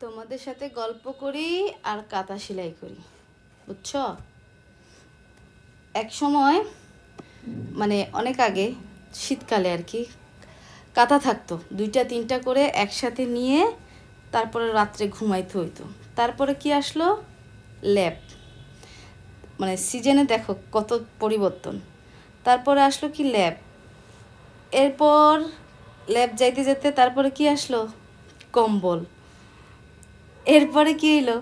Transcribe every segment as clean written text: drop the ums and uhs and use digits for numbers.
তোমাদের সাথে গল্প করি আর কাঁথা সেলাই করি, বুঝছো? এক সময় মানে অনেক আগে শীতকালে আর কি কাঁথা থাকতো 2-3টা করে একসাথে নিয়ে তারপরে রাত্রে ঘুমাইতে হইতো। তারপরে কি আসলো? ল্যাপ। মানে সিজনে দেখো কত পরিবর্তন। তারপরে আসলো কি ল্যাপ। এরপর ল্যাপ যাইতে যেতে তারপরে কি আসলো? কম্বল। এরপরে কি এলো?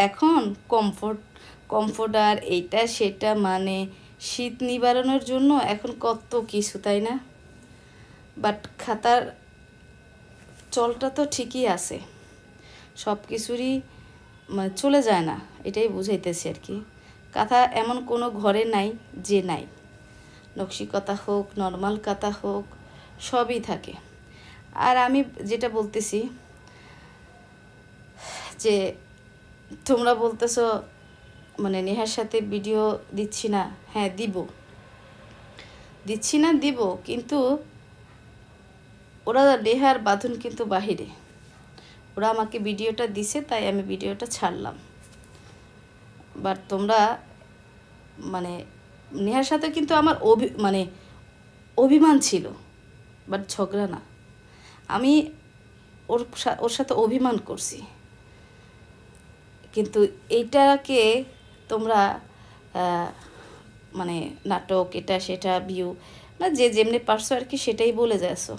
এখন কমফোর্ট। কমফোর্টার এইটা সেটা, মানে শীত নিবারণের জন্য এখন কত কিছু, তাই না? বাট খাতার চলটা তো ঠিকই আছে, সব কিছুরই মানে চলে যায় না, এটাই বুঝাইতেছি আর কি। কাঁথা এমন কোনো ঘরে নাই যে নাই, নকশি কাঁথা হোক নর্মাল কাঁথা হোক সবই থাকে। আর আমি যেটা বলতেছি যে তোমরা বলতেছো মানে নেহার সাথে ভিডিও দিচ্ছি না। হ্যাঁ দিচ্ছি না, দিব, কিন্তু ওরা নেহার বাঁধন কিন্তু বাহিরে। ওরা আমাকে ভিডিওটা দিছে তাই আমি ভিডিওটা ছাড়লাম। বাট তোমরা মানে নেহার সাথে কিন্তু আমার মানে অভিমান ছিল, বাট ঝগড়া না। আমি ওর সাথে অভিমান করছি, কিন্তু এইটাকে তোমরা মানে নাটক এটা সেটা ভিউ না যে যেমনি পারছো আর কি সেটাই বলে যাচ্ছো।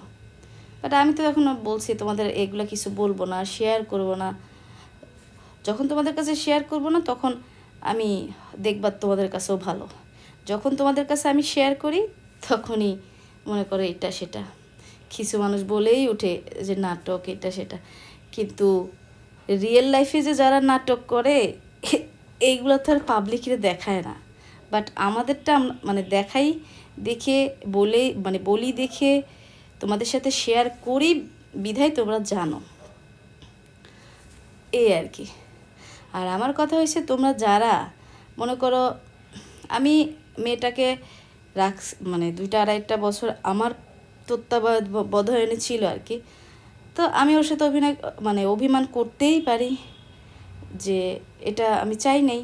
বাট আমি তো এখনও বলছি তোমাদের এগুলো কিছু বলবো না, শেয়ার করব না। যখন তোমাদের কাছে শেয়ার করব না তখন আমি দেখবা তোমাদের কাছেও ভালো। যখন তোমাদের কাছে আমি শেয়ার করি তখনই মনে করো এটা সেটা কিছু মানুষ বলেই ওঠে যে নাটক এটা সেটা, কিন্তু রিয়েল লাইফে যে যারা নাটক করে এইগুলো তো আর পাবলিকরে দেখায় না। বাট আমাদেরটা মানে দেখাই দেখে বলি দেখে তোমাদের সাথে শেয়ার করি বিধায় তোমরা জানো, এই আর কি। আর আমার কথা হয়েছে তোমরা যারা মনে করো আমি মেয়েটাকে মানে 2-2.5 বছর আমার তত্ত্বাবধানে ছিল আর কি। তো আমি ওর সাথে অভিমান করতেই পারি যে এটা আমি চাই নাই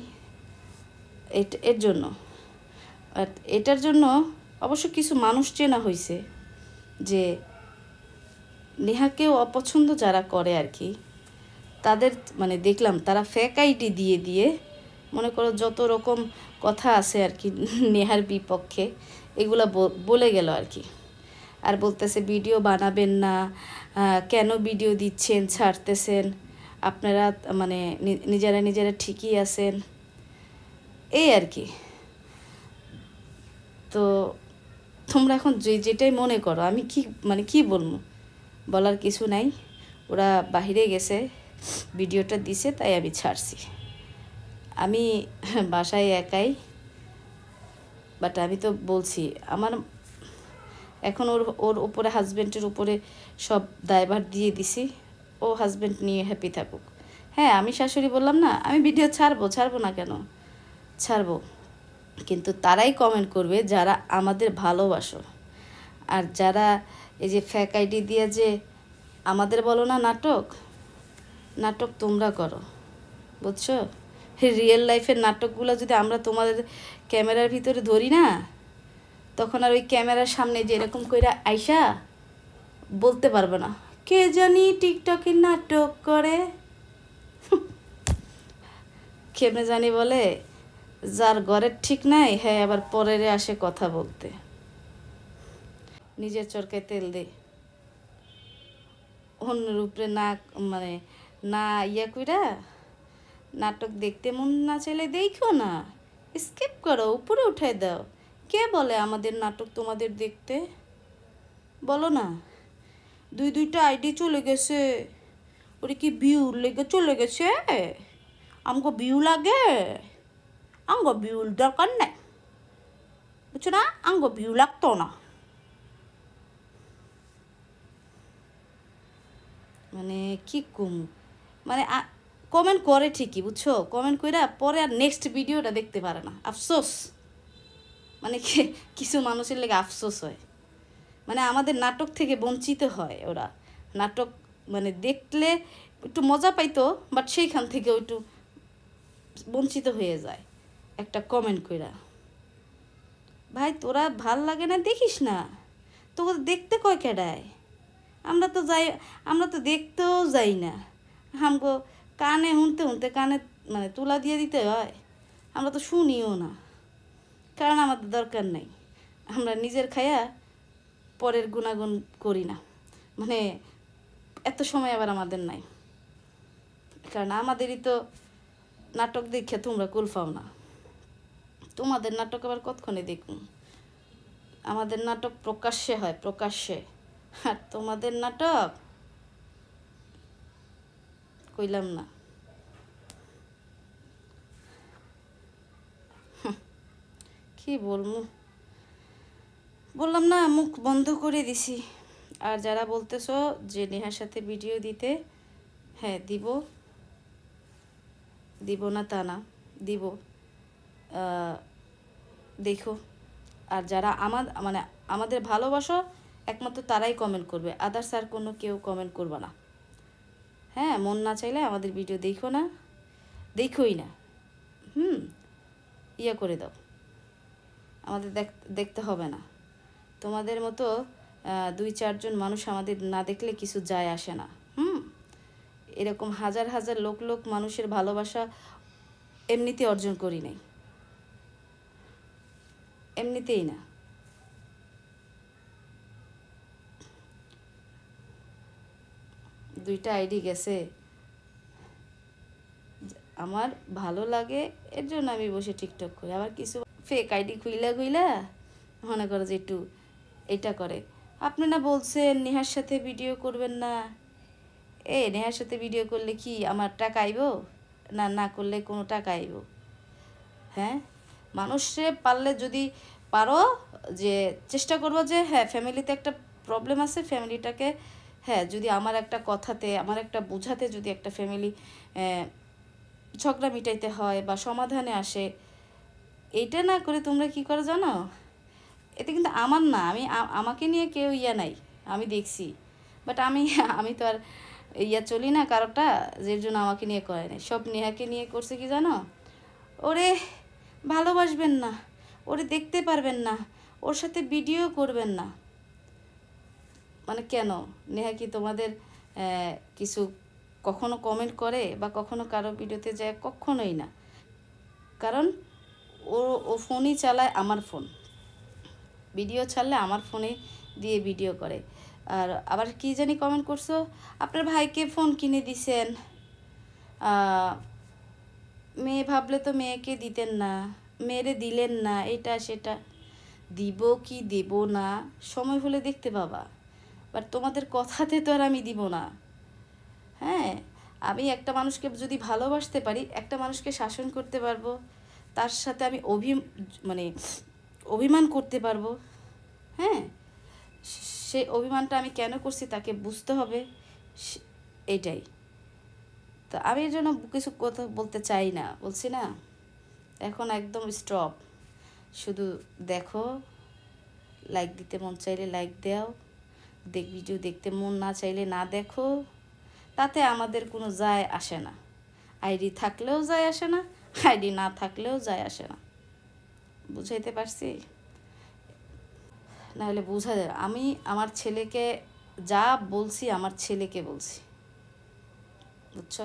এর জন্য। আর এটার জন্য অবশ্য কিছু মানুষ চেনা হয়েছে যে নেহাকেও অপছন্দ যারা করে আর কি, তাদের মানে দেখলাম তারা ফেক আইডি দিয়ে দিয়ে মনে করো যত রকম কথা আছে আর কি নেহার বিপক্ষে এগুলা বলে গেল আর কি। আর বলতেছে ভিডিও বানাবেন না, কেন ভিডিও দিচ্ছেন ছাড়তেছেন, আপনারা মানে নিজেরা ঠিকই আছেন, এই আর কি। তো তোমরা এখন যেটাই মনে করো, আমি কি বলবো, বলার কিছু নাই। ওরা বাহিরে গেছে, ভিডিওটা দিছে তাই আমি ছাড়ছি। আমি বাসায় একাই, বাট আমি তো বলছি আমার এখন ওর উপরে হাজব্যান্ডের উপরে সব দায়ভার দিয়ে দিছি, ও হাজব্যান্ড নিয়ে হ্যাপি থাকুক। হ্যাঁ আমি শাশুড়ি বললাম না, আমি ভিডিও ছাড়বো না কেন, ছাড়বো, কিন্তু তারাই কমেন্ট করবে যারা আমাদের ভালোবাসো। আর যারা এই যে ফেক আইডি দিয়ে যে আমাদের বলো না নাটক তোমরা করো, বুঝছো? রিয়েল লাইফের নাটকগুলো যদি আমরা তোমাদের ক্যামেরার ভিতরে ধরি না, তখন আর ওই ক্যামেরার সামনে যে এরকম কইরা আইসা বলতে পারবে না কে জানি টিকটকে নাটক করে। কেমনে জানি বলে, যার ঘরের ঠিক নাই হ্যাঁ আবার পরের আসে কথা বলতে, নিজের চরকায় তেল দে, অন্যের উপরে না মানে না ইয়া কইরা নাটক দেখতে মন না চাইলে দেখো না, স্কিপ করো, উপরে উঠাই দাও। কে বলে আমাদের নাটক তোমাদের দেখতে? বলো না। 2-2টা আইডি চলে গেছে, ওরে কি ভিউ লেগে চলে গেছে? আমগো ভিউ লাগে? আমগো ভিউর দরকার নেই, বুঝছো না? আমগো ভিউ লাগতো না। মানে কি কম, মানে কমেন্ট করে ঠিকই, বুঝছো? কমেন্ট কইরা পরে আর নেক্সট ভিডিওটা দেখতে পারে না, আফসোস। মানে কিছু মানুষের লেগে আফসোস হয়, মানে আমাদের নাটক থেকে বঞ্চিত হয় ওরা। নাটক মানে দেখলে একটু মজা পাইতো, বাট সেইখান থেকেও একটু বঞ্চিত হয়ে যায় একটা কমেন্ট কইরা। ভাই তোরা ভাল লাগে না দেখিস না, তোকে দেখতে কয় কেডায়? আমরা তো যাই, আমরা তো দেখতেও যাই না। আমগো কানে শুনতে শুনতে কানে মানে তুলা দিয়ে দিতে হয়, আমরা তো শুনিও না, কারণ আমাদের দরকার নাই। আমরা নিজের খায়া পরের গুণাগুণ করি না, মানে এত সময় আবার আমাদের নাই, কারণ আমাদেরই তো নাটক দেখে তোমরা কুল পাও না। তোমাদের নাটক আবার কতক্ষণে দেখুন? আমাদের নাটক প্রকাশ্যে হয়, প্রকাশ্যে। আর তোমাদের নাটক কইলাম না। কি বলবো, বললাম না মুখ বন্ধ করে দিছি। আর যারা বলতেছো যে নেহার সাথে ভিডিও দিতে, হ্যাঁ দিব, দিব না তা না, দিব, দেখো। আর যারা মানে আমাদের ভালোবাসো একমাত্র তারাই কমেন্ট করবে, আদার্স আর কোনো কেউ কমেন্ট করবে না। হ্যাঁ, মন না চাইলে আমাদের ভিডিও দেখো না, দেখোই না, ইয়ে করে দাও, আমাদের দেখতে হবে না। তোমাদের মতো 2-4 জন মানুষ আমাদের না দেখলে কিছু যায় আসে না। এরকম হাজার হাজার লোক লোক মানুষের ভালোবাসা এমনিতে অর্জন করি নাই, এমনিতেই না। দুইটা আইডি গেছে, আমার ভালো লাগে এর জন্য আমি বসে টিকটক করি। আবার কিছু ফেক আইডি খুইলা খুইলা মনে করো যে একটু এটা করে। আপনি না বলছেন নেহার সাথে ভিডিও করবেন না, নেহার সাথে ভিডিও করলে কি আমার টাকা আইব? না, না করলে কোনো টাকা আইব? হ্যাঁ, মানুষে পারলে যদি পারো যে চেষ্টা করবো যে হ্যাঁ ফ্যামিলিতে একটা প্রবলেম আছে, ফ্যামিলিটাকে হ্যাঁ যদি আমার একটা কথাতে, আমার একটা বোঝাতে যদি একটা ফ্যামিলি ঝগড়া মিটাইতে হয় বা সমাধানে আসে, এইটা না করে তোমরা কি করো জানো? এটা কিন্তু আমার না, আমাকে নিয়ে কেউ ইয়া নাই, আমি দেখছি, বাট আমি তো আর ইয়া চলি না কারোটা, যে জন্য আমাকে নিয়ে করে নাই। সব নেহাকে নিয়ে করছে কি জানো? ওরে ভালোবাসবেন না, ওরে দেখতে পারবেন না, ওর সাথে ভিডিও করবেন না। মানে কেন? নেহা কি তোমাদের কিছু কখনো কমেন্ট করে বা কখনো কারো ভিডিওতে যায়? কখনোই না। কারণ ও ও ফোনই চালায়, আমার ফোন, ভিডিও ছাড়লে আমার ফোনে দিয়ে ভিডিও করে। আর আবার কি জানি কমেন্ট করছো, আপনার ভাইকে ফোন কিনে দিছেন, মেয়ে ভাবলে তো মেয়েকে দিতেন না, মেয়েরে দিলেন না, এটা সেটা। দিব কি দেব না সময় হলে দেখতে পাবা, বাট তোমাদের কথাতে তো আর আমি দিব না। হ্যাঁ, আমি একটা মানুষকে যদি ভালোবাসতে পারি, একটা মানুষকে শাসন করতে পারবো, তার সাথে আমি মানে অভিমান করতে পারবো। হ্যাঁ, সেই অভিমানটা আমি কেন করছি তাকে বুঝতে হবে, এইটাই। তো আমি এর জন্য কিছু কথা বলতে চাই না, বলছি না, এখন একদম স্টপ। শুধু দেখো, লাইক দিতে মন চাইলে লাইক দাও, ভিডিও দেখতে মন না চাইলে না দেখো, তাতে আমাদের কোনো যায় আসে না। আইডি থাকলেও যায় আসে না, আইডি না থাকলেও যায় আসে না। বুঝাইতে পারছি? নাহলে বোঝা যায়। আমি আমার ছেলেকে যা বলছি, আমার ছেলেকে বলছি, বুঝছো?